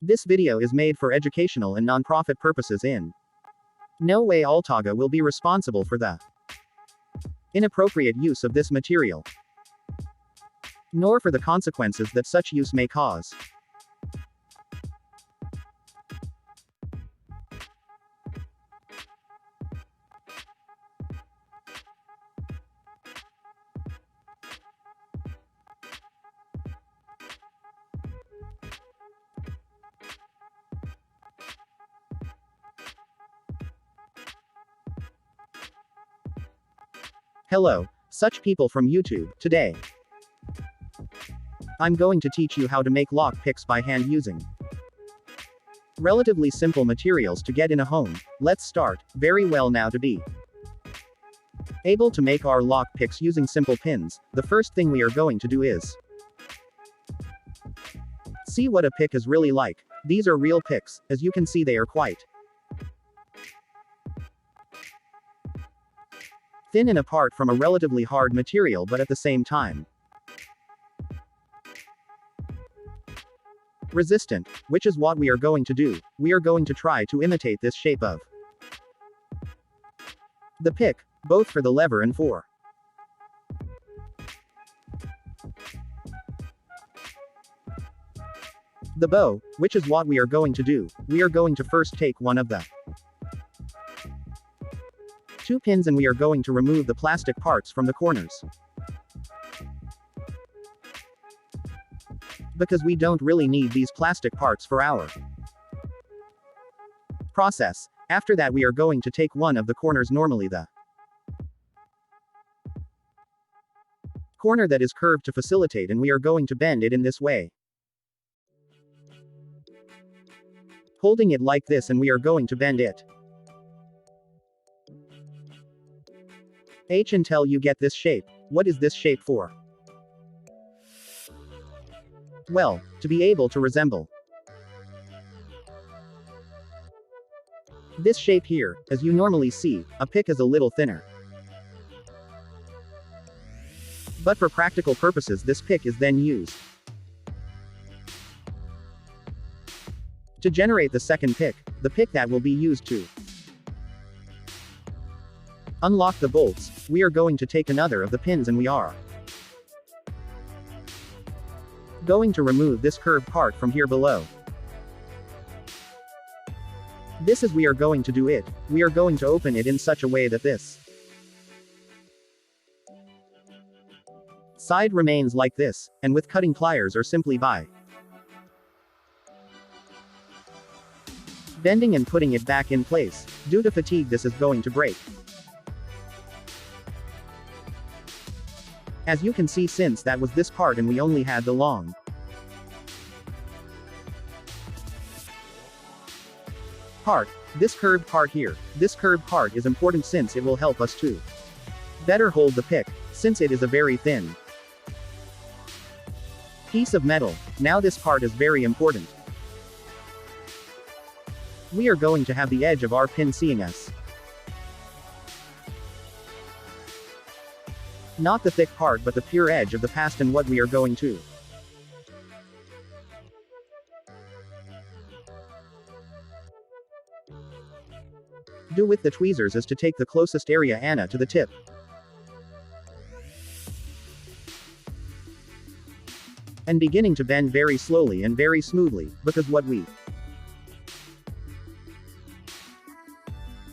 This video is made for educational and non-profit purposes in no way Altaga will be responsible for the inappropriate use of this material, nor for the consequences that such use may cause. Hello, such people from YouTube. Today, I'm going to teach you how to make lock picks by hand using relatively simple materials to get in a home. Let's start. Very well, now to be able to make our lock picks using simple pins, the first thing we are going to do is see what a pick is really like. These are real picks. As you can see, they are quite thin and apart from a relatively hard material, but at the same time resistant, which is what we are going to do. We are going to try to imitate this shape of the pick, both for the lever and for the bow, which is what we are going to do. We are going to first take one of the two pins and we are going to remove the plastic parts from the corners, because we don't really need these plastic parts for our process. After that, we are going to take one of the corners, normally the corner that is curved, to facilitate, and we are going to bend it in this way, holding it like this, and we are going to bend it H until you get this shape. What is this shape for? Well, to be able to resemble this shape here. As you normally see, a pick is a little thinner, but for practical purposes this pick is then used to generate the second pick, the pick that will be used to unlock the bolts. We are going to take another of the pins and we are going to remove this curved part from here below. This is we are going to do it. We are going to open it in such a way that this side remains like this, and with cutting pliers or simply by bending and putting it back in place. Due to fatigue, this is going to break. As you can see, since that was this part and we only had the long part, this curved part here, this curved part is important since it will help us to better hold the pick, since it is a very thin piece of metal. Now this part is very important. We are going to have the edge of our pin seeing us, not the thick part but the pure edge of the past, and what we are going to do with the tweezers is to take the closest area Anna to the tip and beginning to bend very slowly and very smoothly, because what we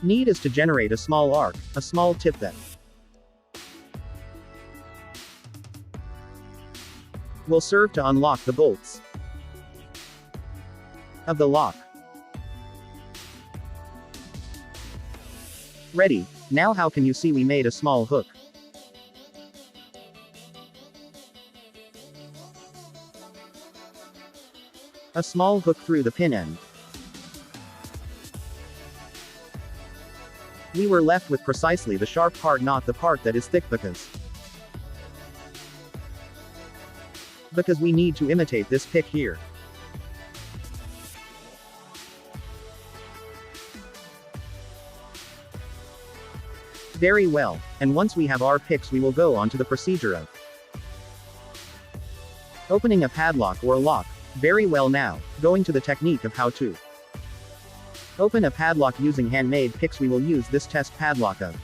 need is to generate a small arc, a small tip that will serve to unlock the bolts of the lock. Ready. Now how can you see we made a small hook? A small hook through the pin end. We were left with precisely the sharp part, not the part that is thick, because we need to imitate this pick here. Very well, and once we have our picks we will go on to the procedure of opening a padlock or a lock. Very well now, going to the technique of how to open a padlock using handmade picks. We will use this test padlock of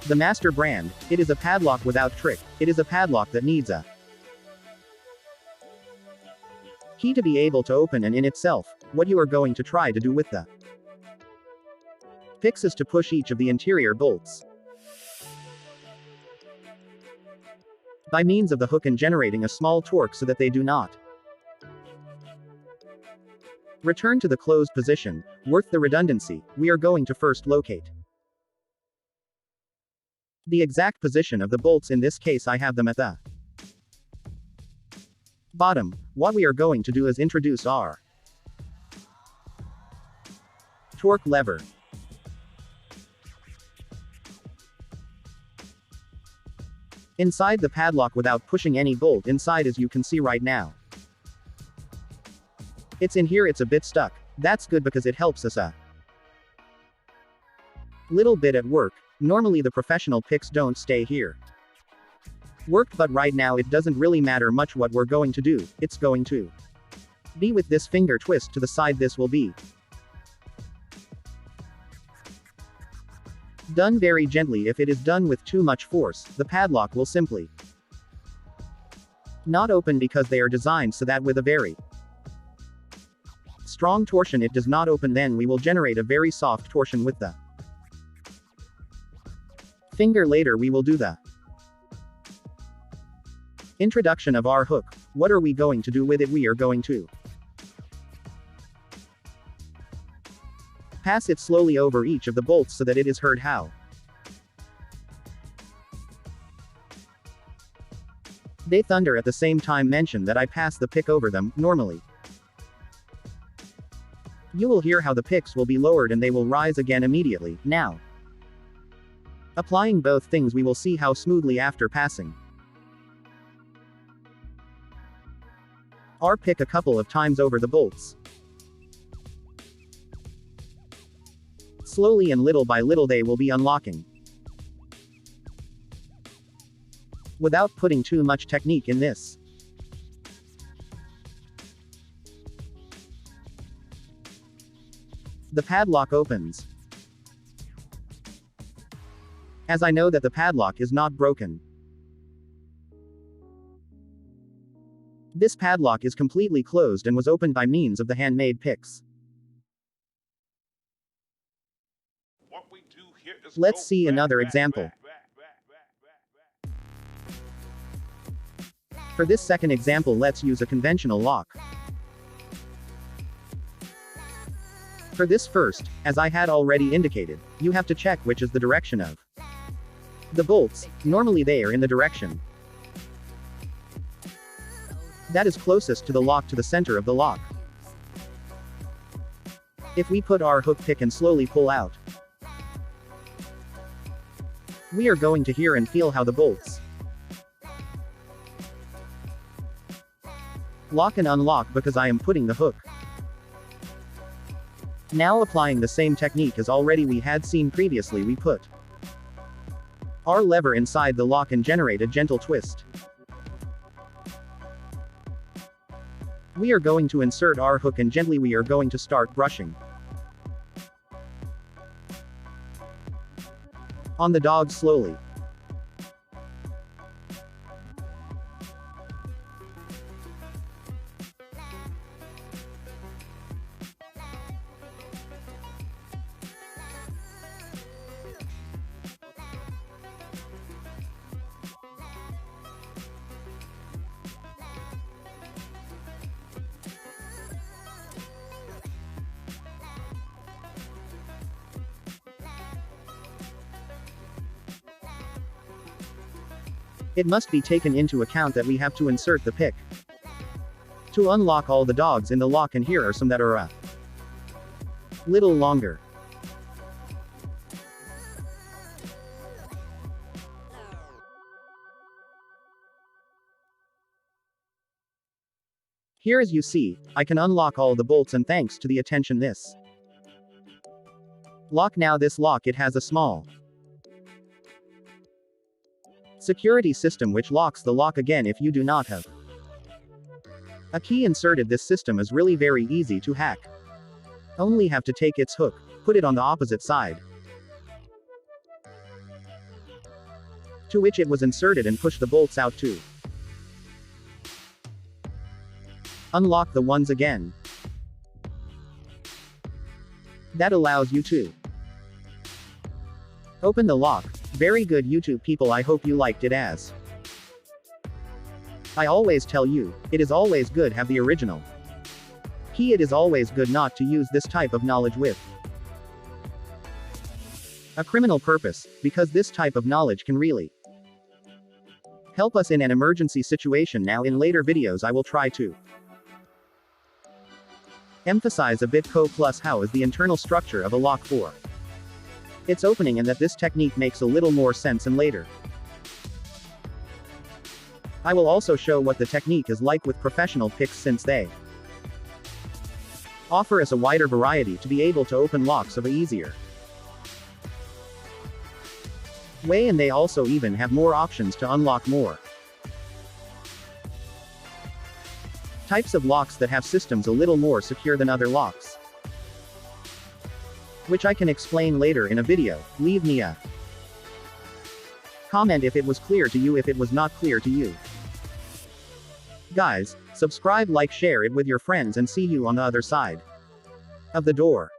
the Master brand. It is a padlock without trick. It is a padlock that needs a key to be able to open, and in itself, what you are going to try to do with the picks is to push each of the interior bolts by means of the hook and generating a small torque so that they do not return to the closed position. Worth the redundancy, we are going to first locate the exact position of the bolts. In this case I have them at the bottom. What we are going to do is introduce our torque lever inside the padlock without pushing any bolt inside, as you can see right now. It's in here, it's a bit stuck. That's good because it helps us a little bit at work. Normally the professional picks don't stay here worked, but right now it doesn't really matter much what we're going to do. It's going to be with this finger twist to the side. This will be done very gently. If it is done with too much force, the padlock will simply not open, because they are designed so that with a very strong torsion it does not open. Then we will generate a very soft torsion with the finger. Later we will do the introduction of our hook. What are we going to do with it? We are going to pass it slowly over each of the bolts so that it is heard how they thunder. At the same time mention that I pass the pick over them. Normally you will hear how the picks will be lowered and they will rise again immediately. Now applying both things, we will see how smoothly after passing our pick a couple of times over the bolts, slowly and little by little they will be unlocking without putting too much technique in this. The padlock opens. As I know that the padlock is not broken. This padlock is completely closed and was opened by means of the handmade picks. Let's see another example. For this second example, let's use a conventional lock. For this first, as I had already indicated, you have to check which is the direction of the bolts. Normally they are in the direction that is closest to the lock, to the center of the lock. If we put our hook pick and slowly pull out, we are going to hear and feel how the bolts lock and unlock because I am putting the hook. Now applying the same technique as already we had seen previously, we put our lever inside the lock and generate a gentle twist. We are going to insert our hook and gently we are going to start brushing on the dog slowly. It must be taken into account that we have to insert the pick to unlock all the dogs in the lock, and here are some that are a little longer. Here, as you see, I can unlock all the bolts, and thanks to the attention this lock. Now this lock, it has a small security system which locks the lock again if you do not have A key inserted this system is really very easy to hack. Only have to take its hook, put it on the opposite side, to which it was inserted, and push the bolts out too. Unlock the ones again. That allows you to open the lock. Very good YouTube people, I hope you liked it. As I always tell you, it is always good have the original key. It is always good not to use this type of knowledge with a criminal purpose, because this type of knowledge can really help us in an emergency situation. Now in later videos I will try to emphasize a bit plus how is the internal structure of a lock for its opening, and that this technique makes a little more sense, and later I will also show what the technique is like with professional picks, since they offer us a wider variety to be able to open locks of a easier way, and they also even have more options to unlock more types of locks that have systems a little more secure than other locks, which I can explain later in a video. Leave me a comment if it was clear to you. If it was not clear to you, guys, subscribe, like, share it with your friends, and see you on the other side of the door.